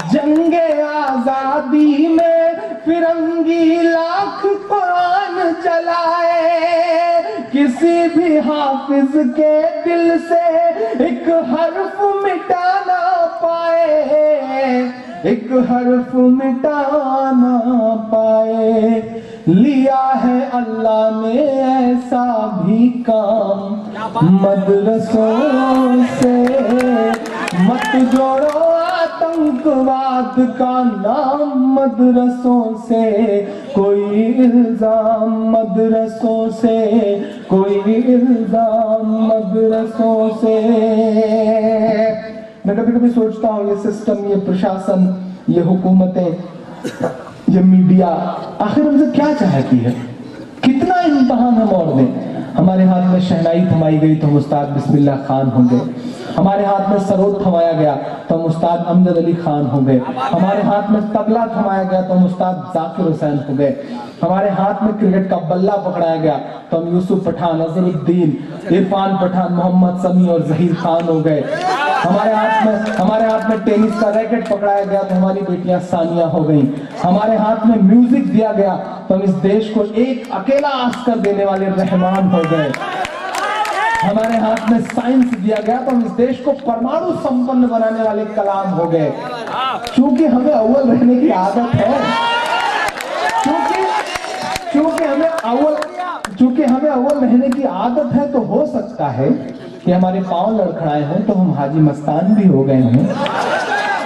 जंगे आजादी में फिरंगी लाख कुरान चलाए, किसी भी हाफिज के दिल से एक हर्फ मिटा ना पाए, एक हर्फ मिटा ना पाए। लिया है अल्लाह ने ऐसा भी काम, मदरसों से मत जोड़ो आतंकवाद का नाम, मदरसों से कोई इल्जाम, मदरसों से कोई इल्जाम, मदरसों से। मैं कभी कभी सोचता हूँ ये सिस्टम, ये प्रशासन, ये हुकूमतें, ये मीडिया आखिर हमसे क्या चाहती है? कितना इम्तिहान हम और दें? हमारे हाथ में शहनाई थमाई गई तो हम उस्ताद बिस्मिल्लाह खान होंगे, हमारे हाथ में सरोद थमाया गया तो हम उस्ताद अमजद अली खान हो गए, हमारे हाथ में तबला थमाया गया तो हम उस्ताद जाकिर हुसैन हो गए, हमारे हाथ में क्रिकेट का बल्ला पकड़ाया गया तो हम यूसुफ पठान, अजहरुद्दीन, इरफान पठान, मोहम्मद समी और जहीर खान हो गए, हमारे हाथ में टेनिस का रैकेट पकड़ाया गया तो हमारी बेटियां सानिया हो गई, हमारे हाथ में म्यूजिक दिया गया तो हम इस देश को एक अकेला ऑस्कर देने वाले रहमान हो गए, हमारे हाथ में साइंस दिया गया तो हम इस देश को परमाणु संपन्न बनाने वाले कलाम हो गए। क्योंकि हमें अव्वल रहने की आदत है, क्योंकि हमें अव्वल रहने की आदत है, तो हो सकता है कि हमारे पांव लड़खड़ाए हों तो हम हाजी मस्तान भी हो गए हों।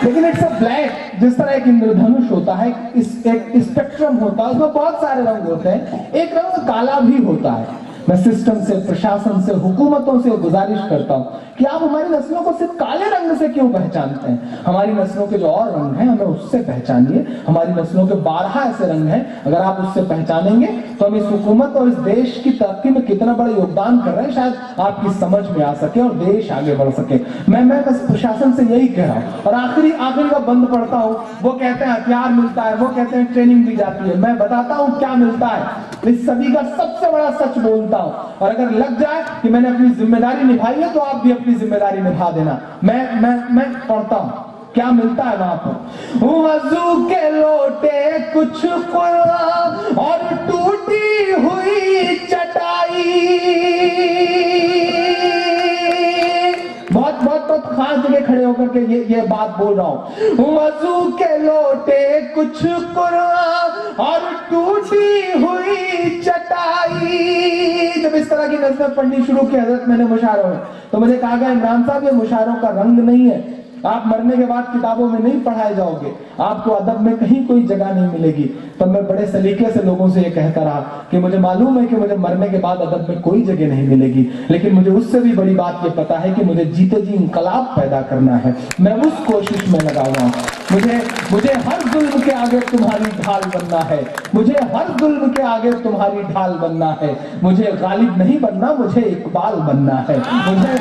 लेकिन इट्स अ ब्लैक, जिस तरह एक इंद्रधनुष होता है, एक स्पेक्ट्रम होता है, उसमें बहुत सारे रंग होते हैं, एक रंग काला भी होता है। मैं सिस्टम से, प्रशासन से, हुकूमतों से गुजारिश करता हूं कि आप हमारी नस्लों को सिर्फ काले रंग से क्यों पहचानते हैं? हमारी नस्लों के जो और रंग हैं हमें उससे पहचानिए। हमारी नस्लों के 12 ऐसे रंग हैं, अगर आप उससे पहचानेंगे तो हम इस हुकूमत और इस देश की तरक्की में कितना बड़ा योगदान कर रहे हैं शायद आपकी समझ में आ सके और देश आगे बढ़ सके। मैं बस प्रशासन से यही कह रहा हूं। और आखिरी का बंद पढ़ता हूं, वो कहते हैं हथियार मिलता है, वो कहते हैं ट्रेनिंग दी जाती है। मैं बताता हूं क्या मिलता है, इस सदी का सबसे बड़ा सच बोलता हूं, और अगर लग जाए कि मैंने अपनी जिम्मेदारी निभाई है तो आप भी अपनी जिम्मेदारी निभा देना। मैं पढ़ता हूं क्या मिलता है वहां पर। वजू के लोटे कुछ कुरान और टूटी हुई चटाई, बहुत खास जगह खड़े होकर के ये बात बोल रहा हूं। वजू के लोटे कुछ कुरान और टूटी हुई चटाई। जब इस तरह की नज़में पढ़नी शुरू की हजरत मैंने मुशायरों में, तो मुझे कहा गया इमरान साहब ये मुशायरों का रंग नहीं है, आप मरने के बाद किताबों में नहीं पढ़ाए जाओगे, आपको अदब में कहीं कोई जगह नहीं मिलेगी। तो मैं बड़े सलीके से लोगों से ये कहता रहा कि मुझे मालूम है कि मुझे मरने के बाद अदब में कोई जगह नहीं मिलेगी, लेकिन मुझे उससे भी बड़ी बात ये पता है कि मुझे जीते जी इंकलाब पैदा करना है। मैं उस कोशिश में लगा हुआ हूं। मुझे हर जुल्म के आगे तुम्हारी ढाल बनना है, मुझे हर जुल्म के आगे तुम्हारी ढाल बनना है। मुझे गालिब नहीं बनना, मुझे इकबाल बनना है। मुझे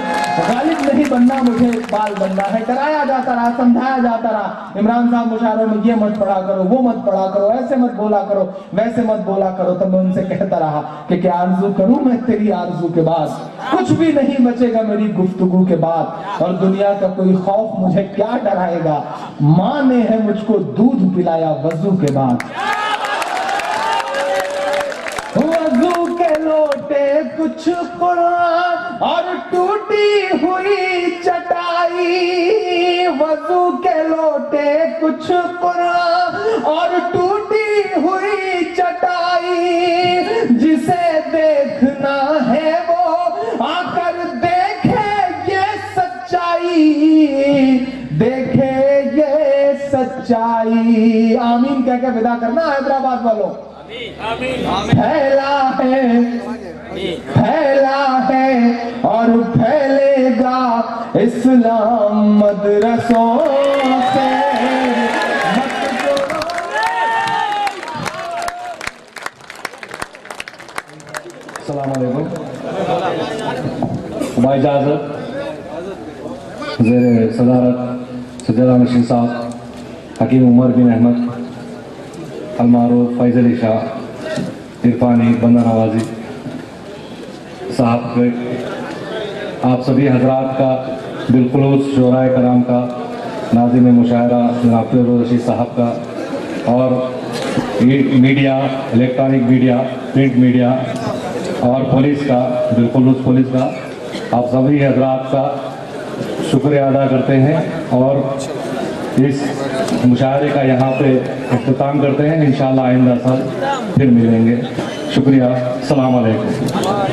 गालिब नहीं बनना, मुझे इकबाल बनना है। कराया जाता रहा, समझाया जाता रहा, इमरान साहब मुशायरों में ये मत पढ़ा करो, वो मत पढ़ा करो, ऐसे मत बोला करो, वैसे मत बोला करो। तब मैं उनसे कहता रहा कि क्या आरज़ू करूं मैं तेरी आरज़ू के बाद, कुछ भी नहीं बचेगा मेरी गुफ्तगू के बाद, और दुनिया का कोई खौफ मुझे क्या डराएगा, माँ ने है मुझको दूध पिलाया वजू के बाद। वजू के लोटे कुछ कुरान और टूटी हुई चटाई, वजू के लोटे कुछ कुरान और टूटी हुई चटाई। जिसे देखना है वो आकर देखे ये सच्चाई, देखे ये सच्चाई। आमीन कह के विदा करना हैदराबाद वालों। फैला है और फैलेगा इस्लाम मदरसों से। अस्सलाम वालेकुम। इजाज़त ज़ेरे सदारत सज्जदा नशीन साहब हकीम उमर बिन अहमद अलमारूफ फैज़ अली शाह इरफानी बंदा नवाजी साहब, आप सभी हजरात का, बिलखुलूस शोराए कराम का नाज़िम मुशायरा जनाब फिरोज़ रशीद साहब का, और media, electronic media, print media और पुलिस का, बिलखुसूस पुलिस का, आप सभी हजरात का शुक्रिया अदा करते हैं और इस मुशायरे का यहाँ पे इख्तिताम करते हैं। इंशाअल्लाह आइंदा साल फिर मिलेंगे। शुक्रिया। अस्सलाम वालेकुम।